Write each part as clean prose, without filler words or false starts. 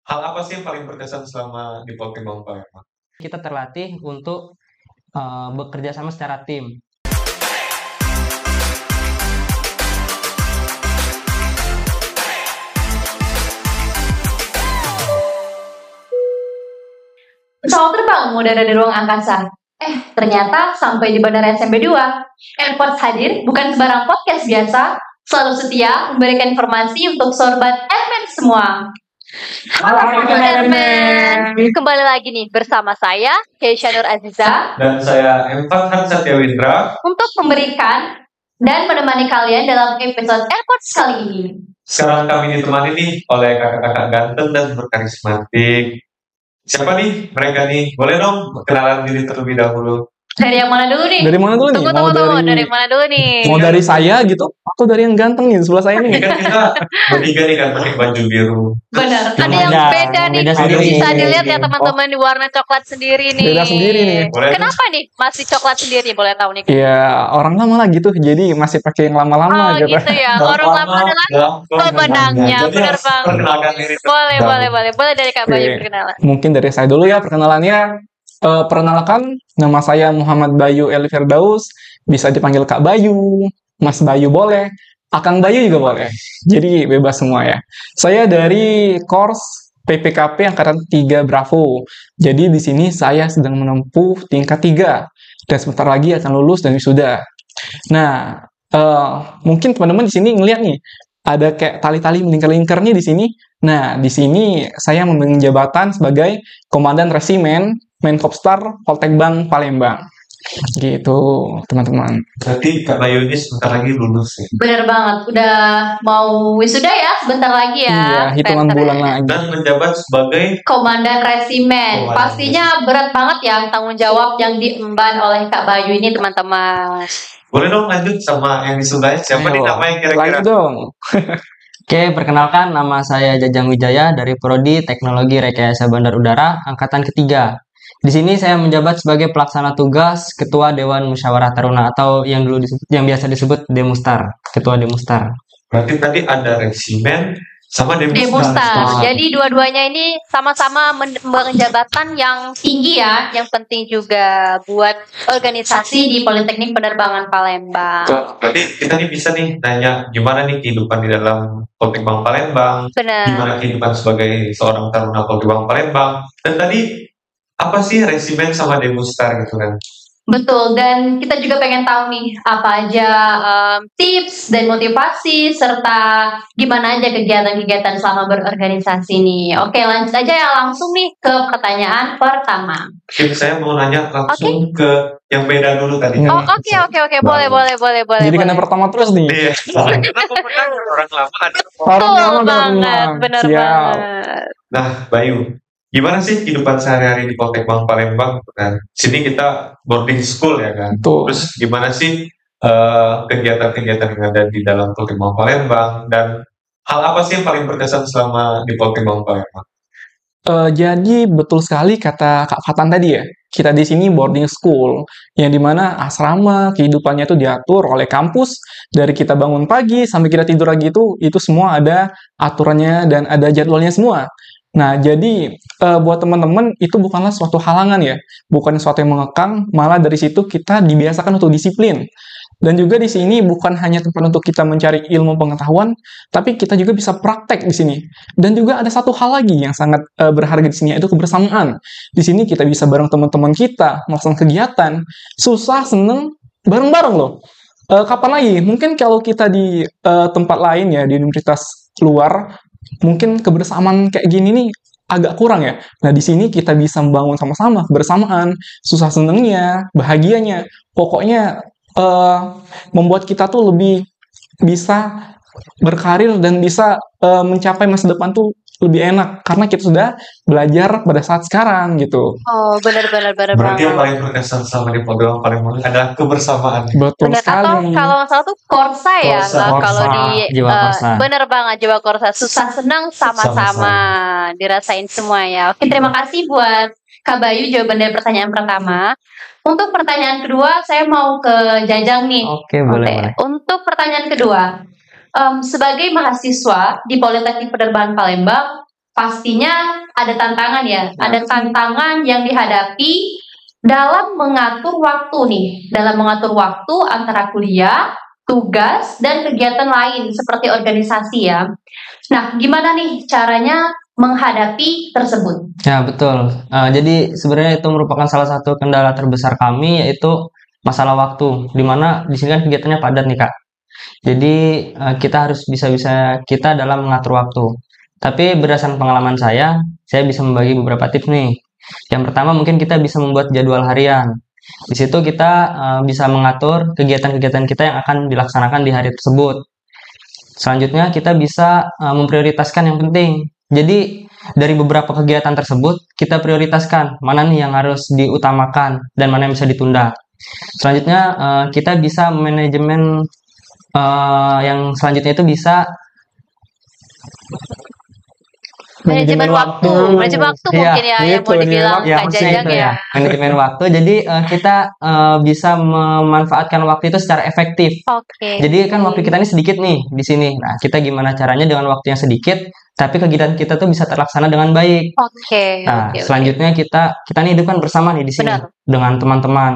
Hal apa sih yang paling berkesan selama di Pokemon Palembang? Kita terlatih untuk bekerja sama secara tim. Pesawat terbang mengudara di ruang angkasa. Ternyata sampai di Bandara SMB 2. Airport hadir bukan sebarang podcast biasa, selalu setia memberikan informasi untuk sobat Airman semua. Halo Airman, kembali lagi nih bersama saya Keisha Nur Aziza Dan saya Empat Satya Windra untuk memberikan dan menemani kalian dalam episode Airport kali ini. Sekarang kami ditemani nih oleh kakak-kakak ganteng dan berkarismatik. Siapa nih mereka nih? Boleh dong kenalan diri terlebih dahulu. Dari yang mana dulu nih? Dari mana dulu nih? Tunggu, dari mana dulu nih? Mau dari saya gitu? Atau dari yang ganteng nih sebelah saya Ini nih? kan kita bertiga nih kan pakai baju biru. Benar. Ada yang beda nih, beda sendiri. bisa dilihat ya teman-teman di warna coklat sendiri nih. Beda sendiri nih. Boleh Kenapa nih masih coklat sendiri? Boleh tahu nih? Ya orang lama lah gitu, jadi masih pakai yang lama-lama Oh gitu. gitu ya, orang lama adalah pemenangnya, Jadi benar harus banget. perkenalkan diri. Boleh dari Kak Bayu Oke. perkenalan. Mungkin dari saya dulu ya perkenalannya. Perkenalkan, nama saya Muhammad Bayu Eli Firdaus, bisa dipanggil Kak Bayu, Mas Bayu boleh, Akang Bayu juga boleh. Jadi bebas semua ya. Saya dari course PPKP Angkatan 3 Bravo. Jadi di sini saya sedang menempuh tingkat 3 dan sebentar lagi akan lulus dan wisuda. Nah, mungkin teman-teman di sini ngeliat nih, ada kayak tali-tali melingkar-lingkarnya di sini. Nah, di sini saya memegang jabatan sebagai Komandan Resimen Menkopstar Poltek Bank Palembang. Gitu, teman-teman. Berarti Kak Bayu ini sebentar lagi lulus nih. Benar banget. Udah mau wisuda ya sebentar lagi ya. Iya, hitungan Pinter bulan ya. lagi. Dan menjabat sebagai Komandan Resimen. Komandan Pastinya berat banget ya tanggung jawab yang diemban oleh Kak Bayu ini teman-teman. boleh dong lanjut sama yang di sebelahnya. Siapa nih Ayo, namanya kira-kira? lanjut dong. Oke, perkenalkan nama saya Jajang Wijaya dari Prodi Teknologi Rekayasa Bandar Udara Angkatan Ketiga. Di sini saya menjabat sebagai pelaksana tugas Ketua Dewan Musyawarah Taruna atau yang biasa disebut Demustar, Ketua Demustar. Berarti tadi ada resimen sama Demustar. Jadi dua-duanya ini sama-sama mengemban jabatan yang tinggi ya, yang penting juga buat organisasi di Politeknik Penerbangan Palembang. Berarti kita nih bisa nih nanya gimana nih kehidupan di dalam Poltek Bank Palembang, Benar. gimana kehidupan sebagai seorang taruna Poltek Bank Palembang, dan tadi apa sih resimen sama Demustar gitu kan? Betul, dan kita juga pengen tahu nih apa aja tips dan motivasi serta gimana aja kegiatan-kegiatan selama berorganisasi nih. Oke, lanjut aja ya langsung nih ke pertanyaan pertama. Mungkin saya mau nanya langsung ke yang beda dulu tadi. Hmm. Oh, oke. Boleh. Jadi kan yang pertama terus nih. Iya. Karena pemenang orang lama ada. Orang Betul lama dan banget, menang. benar Siap. banget. Nah, Bayu, gimana sih kehidupan sehari-hari di Poltek Bank Palembang? Kan sini kita boarding school ya kan. Tuh. Terus gimana sih kegiatan-kegiatan yang ada di dalam Poltek Bank Palembang dan hal apa sih yang paling berkesan selama di Poltek Bank Palembang? Jadi betul sekali kata Kak Fatan tadi ya. Kita di sini boarding school, yang dimana asrama kehidupannya itu diatur oleh kampus. Dari kita bangun pagi sampai kita tidur lagi itu semua ada aturannya dan ada jadwalnya semua. Nah, jadi buat teman-teman itu bukanlah suatu halangan ya, bukan suatu yang mengekang, malah dari situ kita dibiasakan untuk disiplin. Dan juga di sini bukan hanya tempat untuk kita mencari ilmu pengetahuan, tapi kita juga bisa praktek di sini. Dan juga ada satu hal lagi yang sangat berharga di sini, yaitu kebersamaan. Di sini kita bisa bareng teman-teman kita melaksanakan kegiatan, susah, seneng, bareng-bareng loh. Kapan lagi? Mungkin kalau kita di tempat lain ya, di universitas luar, mungkin kebersamaan kayak gini nih agak kurang ya. Nah, di sini kita bisa membangun sama-sama kebersamaan, susah senengnya, bahagianya. Pokoknya membuat kita tuh lebih bisa berkarir dan bisa mencapai masa depan tuh lebih enak karena kita sudah belajar pada saat sekarang gitu. Oh, benar Berarti banget. yang paling berkesan sama di Poltek Bank Palembang adalah kebersamaan. Betul Benar, sekali. atau kalau nggak salah tuh Korsa ya, Korsa. nggak kalau Korsa, di jiwa Korsa. bener banget jiwa Korsa, susah senang sama-sama dirasain semua ya. Oke, terima kasih buat Kak Bayu jawaban dari pertanyaan pertama. Untuk pertanyaan kedua, saya mau ke Jajang nih. Oke, boleh. Untuk pertanyaan kedua, sebagai mahasiswa di Politeknik Penerbangan Palembang, pastinya ada tantangan ya. Ada tantangan yang dihadapi dalam mengatur waktu nih, dalam mengatur waktu antara kuliah, tugas, dan kegiatan lain seperti organisasi ya. Nah, gimana nih caranya menghadapi tersebut? Ya, betul. Jadi sebenarnya itu merupakan salah satu kendala terbesar kami, yaitu masalah waktu. Di mana di sini kan kegiatannya padat nih, Kak. Jadi kita harus bisa-bisa kita dalam mengatur waktu. Tapi berdasarkan pengalaman saya bisa membagi beberapa tips nih. Yang pertama mungkin kita bisa membuat jadwal harian. Di situ kita bisa mengatur kegiatan-kegiatan kita yang akan dilaksanakan di hari tersebut. Selanjutnya kita bisa memprioritaskan yang penting. Jadi dari beberapa kegiatan tersebut kita prioritaskan mana nih yang harus diutamakan dan mana yang bisa ditunda. Selanjutnya kita bisa manajemen yang selanjutnya itu bisa Manajemen waktu Iya, mungkin ya yang itu, mau dibilang ya, Kak maksudnya Jajang itu ya. manajemen waktu. Jadi kita bisa memanfaatkan waktu itu secara efektif. Oke. Jadi kan waktu kita ini sedikit nih di sini. Nah, kita gimana caranya dengan waktu yang sedikit, tapi kegiatan kita tuh bisa terlaksana dengan baik. Oke. Nah, Oke. selanjutnya kita ini hidup kan bersama nih di sini Benar. dengan teman-teman.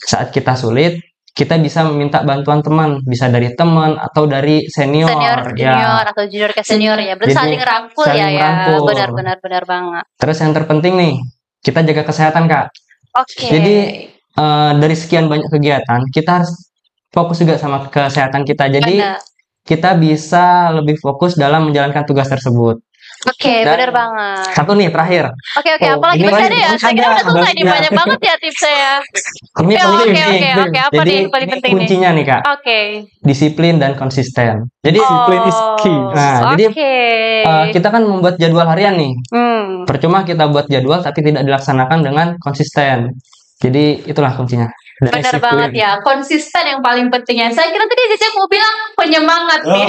Saat kita sulit, kita bisa meminta bantuan teman, bisa dari teman atau dari senior, Senior junior atau junior ke senior ya. Berarti Jadi, saling rangkul saling ya ya. merangkul. Benar banget. Terus yang terpenting nih, kita jaga kesehatan, Kak. Oke. Jadi dari sekian banyak kegiatan, kita harus fokus juga sama kesehatan kita. Jadi Benar. kita bisa lebih fokus dalam menjalankan tugas tersebut. Oke, Dan benar banget. satu nih terakhir, Oke, apalagi ini masih kan ada ya? Saya kira udah selesai nih, ada. banyak banget ya tipsnya ya. ini Oke, penting oke, nih. oke. Apa Jadi nih yang paling ini penting nih? kuncinya nih, Kak, Oke. disiplin dan konsisten. Jadi Disiplin is key. Nah, jadi, Oke. kita kan membuat jadwal harian nih. Hmm. Percuma kita buat jadwal tapi tidak dilaksanakan dengan konsisten. Jadi itulah kuncinya. Benar Disiplin. banget ya, konsisten yang paling pentingnya. Saya kira tadi Cece mau bilang penyemangat nih.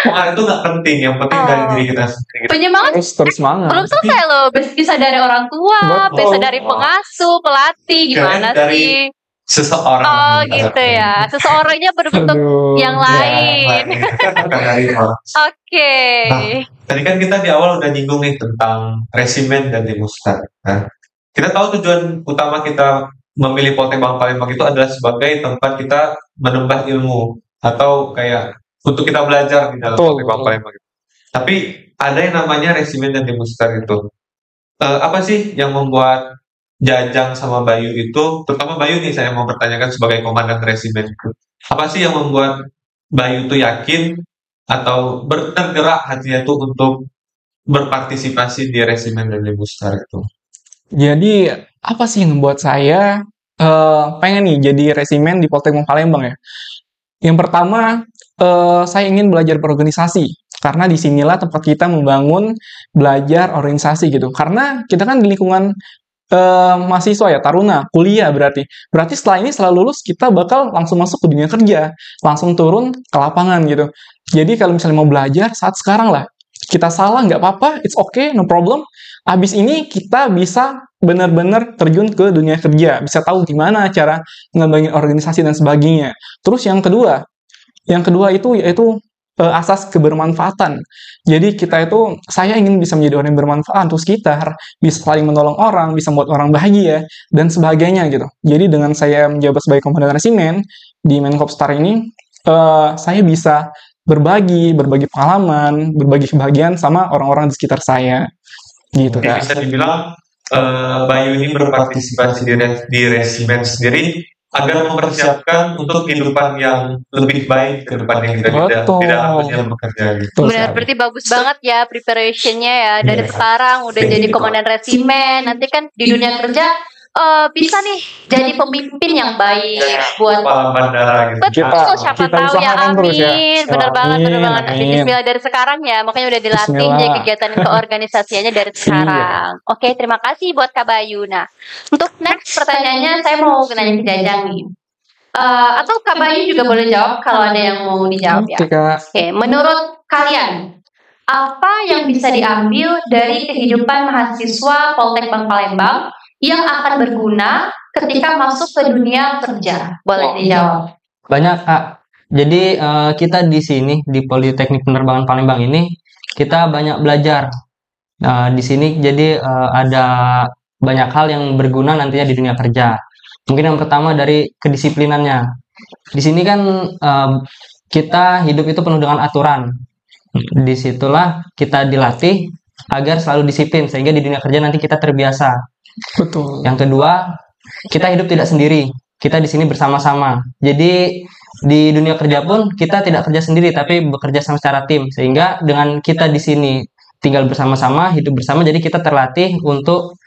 Semangat itu nggak penting, yang penting dari Oh. diri kita sendiri. Penyemangat Terus semangat. belum selesai loh. Bisa dari orang tua, Betul. bisa dari pengasuh, pelatih, gimana Dari sih? Seseorang. Oh gitu ya. Seseorangnya berbentuk Aduh. yang lain. Bukan dari orang. Oke. Tadi kan kita di awal udah nyinggung nih tentang resimen dan demonstran. Nah, kita tahu tujuan utama kita memilih Poltek Palembang itu adalah sebagai tempat kita menambah ilmu atau kayak untuk kita belajar di dalam Betul, Poltek Palembang. Tapi ada yang namanya resimen dan demonstran itu. Apa sih yang membuat Jajang sama Bayu itu, terutama Bayu nih saya mau pertanyakan sebagai komandan resimen itu. Apa sih yang membuat Bayu itu yakin atau tergerak hatinya itu untuk berpartisipasi di resimen dan demonstran itu? Jadi apa sih yang membuat saya pengen nih jadi resimen di Poltek Palembang ya? Yang pertama, saya ingin belajar berorganisasi karena disinilah tempat kita membangun belajar organisasi gitu. Karena kita kan di lingkungan mahasiswa ya, taruna, kuliah berarti. Berarti setelah ini setelah lulus kita bakal langsung masuk ke dunia kerja, langsung turun ke lapangan gitu. Jadi kalau misalnya mau belajar saat sekarang lah. Kita salah nggak apa-apa, it's okay, no problem. Habis ini kita bisa benar-benar terjun ke dunia kerja, bisa tahu gimana cara ngembangin organisasi dan sebagainya. Terus yang kedua itu yaitu asas kebermanfaatan. Jadi saya ingin bisa menjadi orang yang bermanfaat untuk sekitar, bisa saling menolong orang, bisa membuat orang bahagia, dan sebagainya gitu. Jadi dengan saya menjabat sebagai komandan resimen di Menkopstar ini, saya bisa berbagi pengalaman, berbagi kebahagiaan sama orang-orang di sekitar saya. Gitu, Jadi Kak. bisa dibilang Bayu ini berpartisipasi di resimen sendiri agar mempersiapkan untuk kehidupan yang lebih baik ke depan yang Betul. di dalam dunia bekerja. Gitu. Betul Benar, sekali. berarti bagus banget ya preparationnya ya dari Iya. sekarang udah Iya. jadi komandan resimen. Nanti kan di dunia kerja bisa nih jadi pemimpin yang baik buat Kepala bandara gitu. betul, siapa kita tahu ya, usahakan terus ya. amin. Benar banget, benar banget. Amin. Bismillah dari sekarang ya, makanya udah dilatih Bismillah. jadi kegiatan keorganisasiannya dari sekarang. Oke, terima kasih buat Kak Bayu. Nah, untuk next pertanyaannya saya mau nanya ke Jajang nih. Atau Kak Bayu juga boleh jawab kalau ada yang mau dijawab ya. Oke, Kak. Oke, menurut kalian apa yang bisa diambil dari kehidupan mahasiswa Poltek Palembang yang akan berguna ketika masuk ke dunia kerja? Boleh dijawab. banyak, Kak. Jadi kita di sini di Politeknik Penerbangan Palembang ini kita banyak belajar Di sini jadi ada banyak hal yang berguna nantinya di dunia kerja. Mungkin yang pertama dari kedisiplinannya. Di sini kan kita hidup itu penuh dengan aturan. Disitulah kita dilatih agar selalu disiplin sehingga di dunia kerja nanti kita terbiasa. Betul. Yang kedua, kita hidup tidak sendiri. Kita di sini bersama-sama. Jadi di dunia kerja pun kita tidak kerja sendiri tapi bekerja sama secara tim. Sehingga dengan kita di sini tinggal bersama-sama, hidup bersama, jadi kita terlatih untuk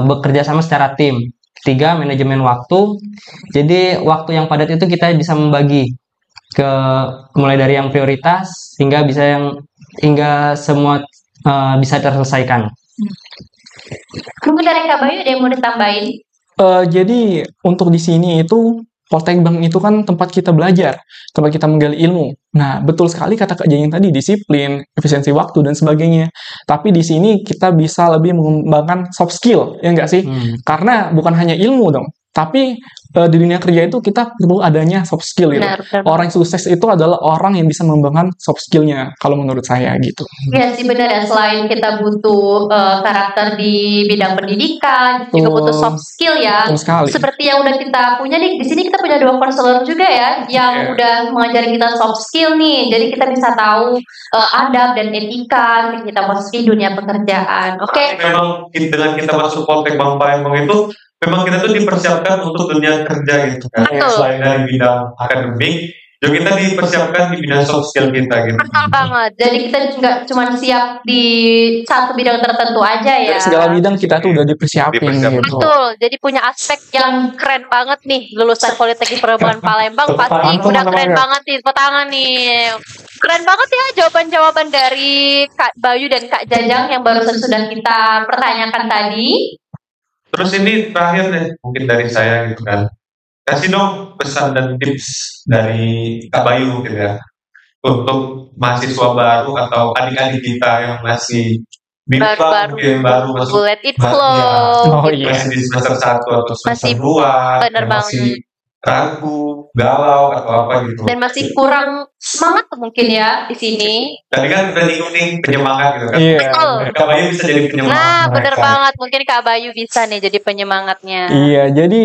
bekerja sama secara tim. Ketiga, manajemen waktu. Jadi waktu yang padat itu kita bisa membagi ke mulai dari yang prioritas hingga semua bisa terselesaikan. Mungkin dari Kak Bayu ada yang mau ditambahin? Jadi untuk di sini itu Poltek Bank itu kan tempat kita belajar, tempat kita menggali ilmu. Nah, betul sekali kata Kak Jayang tadi, disiplin, efisiensi waktu, dan sebagainya. Tapi di sini kita bisa lebih mengembangkan soft skill, ya nggak sih? Karena bukan hanya ilmu dong, tapi di dunia kerja itu kita perlu adanya soft skill gitu. Benar. Orang yang sukses itu adalah orang yang bisa mengembangkan soft skillnya, kalau menurut saya gitu. Iya sih benar ya, selain kita butuh karakter di bidang pendidikan, juga butuh soft skill ya. Betul sekali. Seperti yang udah kita punya nih, di sini kita punya 2 konselor juga ya, yang udah mengajari kita soft skill nih. Jadi kita bisa tahu adab dan etika kita memasuki dunia pekerjaan. Oke. Memang dengan kita masuk Poltek Bank Palembang itu memang kita tuh dipersiapkan untuk dunia kerja gitu kan. Betul. Selain dari bidang akademik, juga kita dipersiapkan di bidang soft skill kita gitu. Betul banget. Jadi kita nggak cuma siap di satu bidang tertentu aja ya. Dari segala bidang kita tuh udah dipersiapin gitu. Betul, jadi punya aspek yang keren banget nih lulusan Politeknik Perhubungan Palembang pasti Tangan, udah tangan, keren tangan. banget nih, tepuk tangan nih. Keren banget ya jawaban-jawaban dari Kak Bayu dan Kak Jajang yang barusan sudah kita pertanyakan tadi. Terus ini terakhir deh, mungkin dari saya gitu kan. Kasih dong pesan dan tips dari Kak Bayu gitu ya. Untuk mahasiswa baru atau adik-adik kita yang masih baru masuk Let it ya, flow. Oh iya. masih di semester 1 atau semester Masih 2, bener yang banget. masih ragu, galau atau apa gitu. Dan masih kurang semangat mungkin ya di sini. Tadi kan udah nyinggung nih penyemangat gitu kan. Iya. Betul. Kak Bayu bisa jadi penyemangat. Nah, bener mereka. banget. Mungkin Kak Bayu bisa nih jadi penyemangatnya. Iya, jadi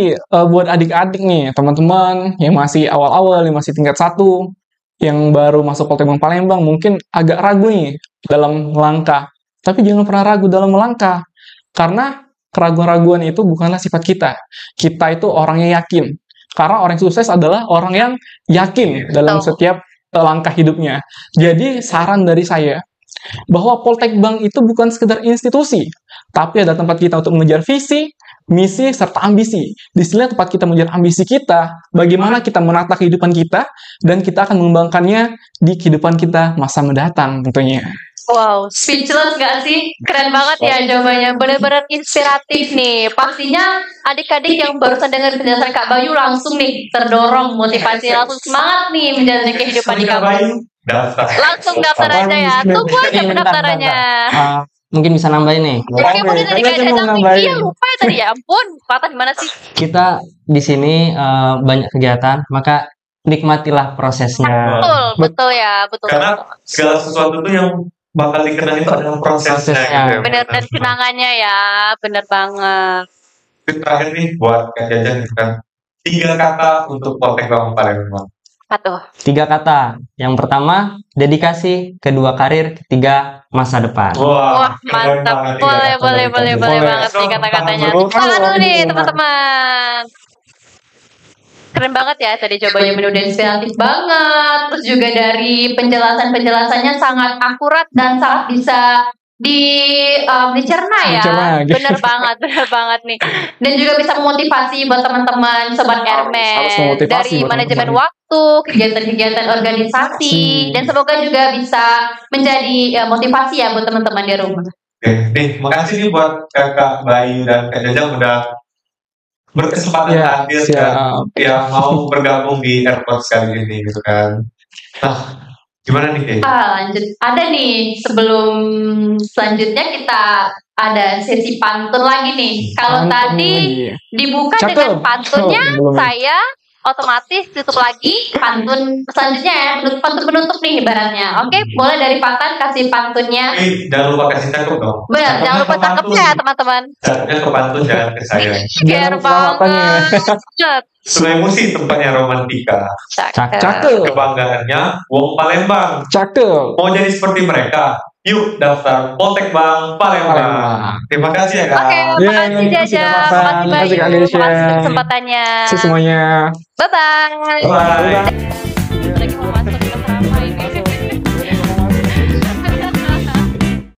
buat adik-adik nih, teman-teman yang masih awal-awal, yang masih tingkat 1, yang baru masuk Poltek Bank Palembang, mungkin agak ragu nih dalam melangkah. Tapi jangan pernah ragu dalam melangkah. Karena keraguan-raguan itu bukanlah sifat kita. Kita itu orangnya yakin. Karena orang yang sukses adalah orang yang yakin dalam setiap langkah hidupnya. Jadi saran dari saya, bahwa Poltek Bank itu bukan sekedar institusi, tapi ada tempat kita untuk mengejar visi, misi, serta ambisi. Di sini tempat kita mengejar ambisi kita, bagaimana kita menata kehidupan kita, dan kita akan mengembangkannya di kehidupan kita masa mendatang tentunya. Wow, Speechless gak sih? Keren banget ya jawabannya. bener-bener inspiratif nih. Pastinya adik-adik yang barusan dengar penjelasan Kak Bayu langsung nih terdorong motivasi, langsung semangat nih menjalani kehidupan di Kak kampus. Bayu daftar. Langsung daftar aja ya. Tunggu aja Bentar, pendaftarannya. Mungkin bisa nambahin nih. Oke, mungkin tadi Kak Kalian mau Jajang nambahin? iya lupa ya tadi ya ampun. Patah gimana sih? Kita di sini banyak kegiatan, maka nikmatilah prosesnya. Betul ya, betul. Karena segala sesuatu tuh yang bakal dikenang itu adalah prosesnya Prosesnya. gitu ya. Bener dan kenangannya ya, bener banget. Itu terakhir nih buat Kak Jajan gitu kan. 3 kata untuk Poltek Bank Palembang. Apa tuh? 3 kata. Yang pertama, dedikasi. Kedua, karir. Ketiga, masa depan. Wah, keren mantap. banget, Boleh, tiga kata boleh, dari boleh, Kak boleh Jajan. banget nih kata-katanya. Tangan Tangan dulu nih, dulu. teman-teman. Keren banget ya tadi Jawabannya jawabannya. udah inspiratif banget. Terus juga dari penjelasannya sangat akurat dan sangat bisa dicerna ya. Dicerna, gitu. Bener banget nih. Dan juga bisa memotivasi buat teman-teman Sobat Harus Hermes memotivasi dari buat manajemen teman-teman. waktu, kegiatan-kegiatan organisasi, dan semoga juga bisa menjadi motivasi ya buat teman-teman di rumah. Oke, nih makasih nih buat Kakak Bayu dan Kak Jajang udah berkesempatan Ya, hadir siap. dan yang mau bergabung di AirPods kali ini gitu kan. Nah, gimana nih Kay? Lanjut. Ada nih sebelum selanjutnya kita ada sesi pantun lagi nih. Kalau Pantun tadi lagi. dibuka Cakep. dengan pantunnya Belum ya. Saya otomatis tutup lagi pantun selanjutnya ya, pantun penutup nih ibaratnya. Oke, boleh dari Fatan kasih pantunnya. Jangan lupa kasih cakep dong. Benar, jangan lupa cakepnya ya teman-teman. Cakepnya ke pantun, jangan ke saya. Care banget. Sungai Musi tempatnya romantika. Cakep. Kebanggaannya Wong Palembang. Cakep. Mau jadi seperti mereka? Yuk daftar Poltek Bank Palembang. Terima kasih ya Kak. Oke, makasih Jaja, makasih Bayu, makasih kesempatannya. Semuanya. Bye-bye. Bye.